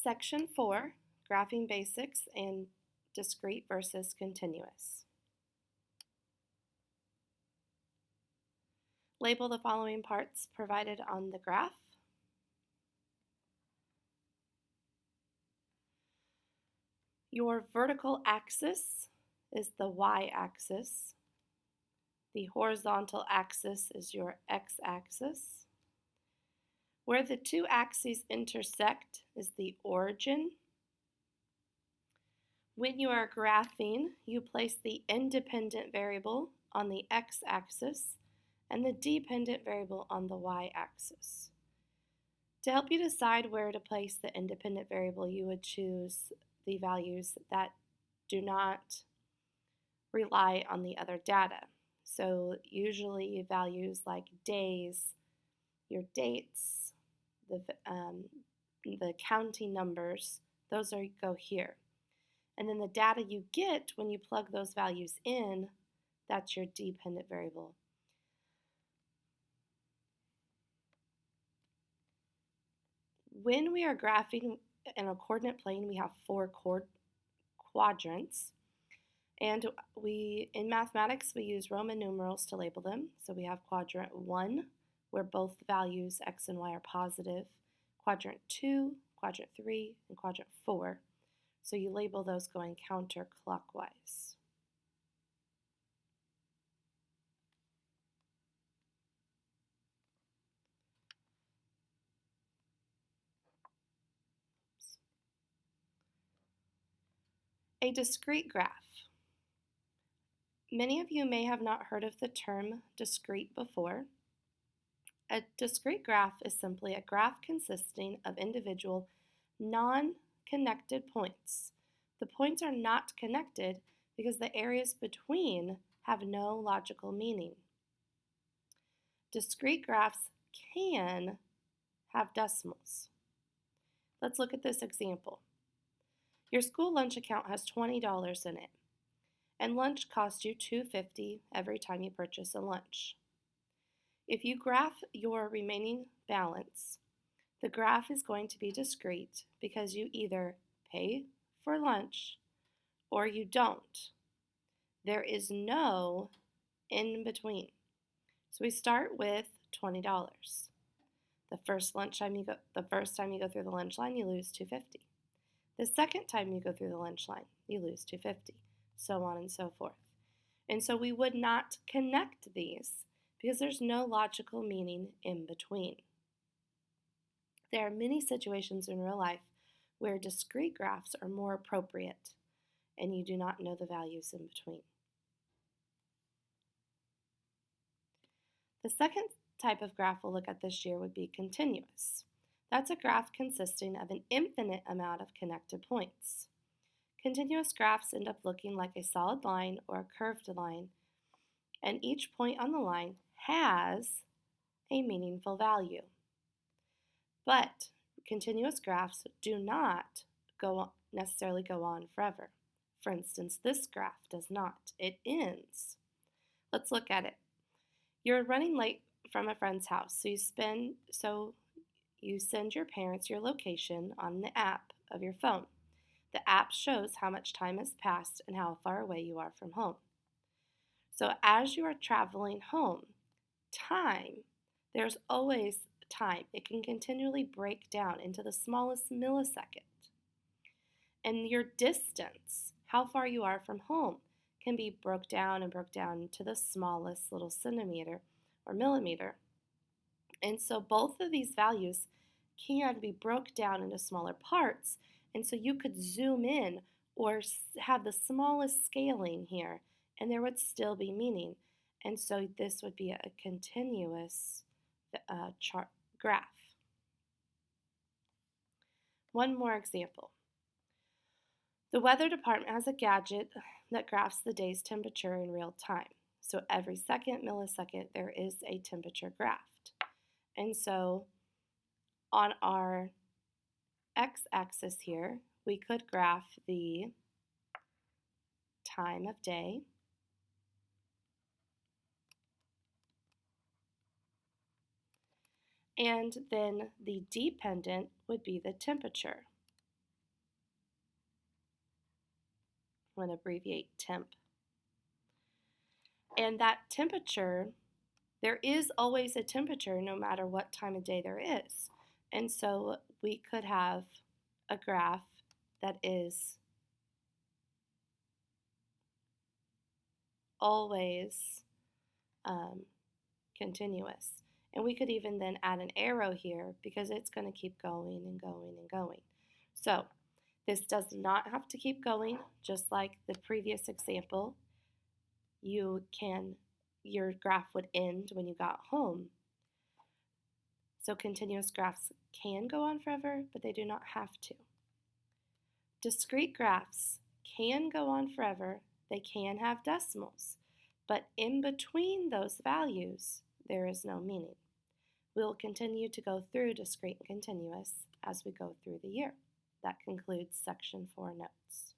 Section 4, Graphing Basics and Discrete versus Continuous. Label the following parts provided on the graph. Your vertical axis is the y-axis. The horizontal axis is your x-axis. Where the two axes intersect is the origin. When you are graphing, you place the independent variable on the x-axis and the dependent variable on the y-axis. To help you decide where to place the independent variable, you would choose the values that do not rely on the other data. So usually values like days, your dates, the counting numbers, those go here. And then the data you get when you plug those values in, that's your dependent variable. When we are graphing in a coordinate plane, we have four quadrants. And in mathematics, we use Roman numerals to label them. So we have quadrant 1, where both values x and y are positive. Quadrant 2, quadrant 3, and quadrant 4. So you label those going counterclockwise. A discrete graph. Many of you may have not heard of the term discrete before. A discrete graph is simply a graph consisting of individual non-connected points. The points are not connected because the areas between have no logical meaning. Discrete graphs can have decimals. Let's look at this example. Your school lunch account has $20 in it, and lunch costs you $2.50 every time you purchase a lunch. If you graph your remaining balance, the graph is going to be discrete because you either pay for lunch or you don't. There is no in between. So we start with $20. The first time you go through the lunch line, you lose $2.50. The second time you go through the lunch line, you lose $2.50, so on and so forth. And so we would not connect these because there's no logical meaning in between. There are many situations in real life where discrete graphs are more appropriate and you do not know the values in between. The second type of graph we'll look at this year would be continuous. That's a graph consisting of an infinite amount of connected points. Continuous graphs end up looking like a solid line or a curved line, and each point on the line has a meaningful value. But continuous graphs do not necessarily go on forever. For instance, this graph does not. It ends. Let's look at it. You're running late from a friend's house, so you send your parents your location on the app of your phone. The app shows how much time has passed and how far away you are from home. So as you are traveling home, there's always time. It can continually break down into the smallest millisecond. And your distance, how far you are from home, can be broke down to the smallest little centimeter or millimeter. And so both of these values can be broke down into smaller parts, and so you could zoom in or have the smallest scaling here, and there would still be meaning. And so this would be a continuous graph. One more example. The weather department has a gadget that graphs the day's temperature in real time. So every second, millisecond, there is a temperature graphed. And so on our x-axis here, we could graph the time of day. And then the dependent would be the temperature. I'm going to abbreviate temp. And that temperature, there is always a temperature no matter what time of day there is. And so we could have a graph that is always continuous. And we could even then add an arrow here because it's going to keep going and going and going. So this does not have to keep going, just like the previous example. Your graph would end when you got home. So continuous graphs can go on forever, but they do not have to. Discrete graphs can go on forever. They can have decimals, but in between those values, there is no meaning. We'll continue to go through discrete and continuous as we go through the year. That concludes section 4 notes.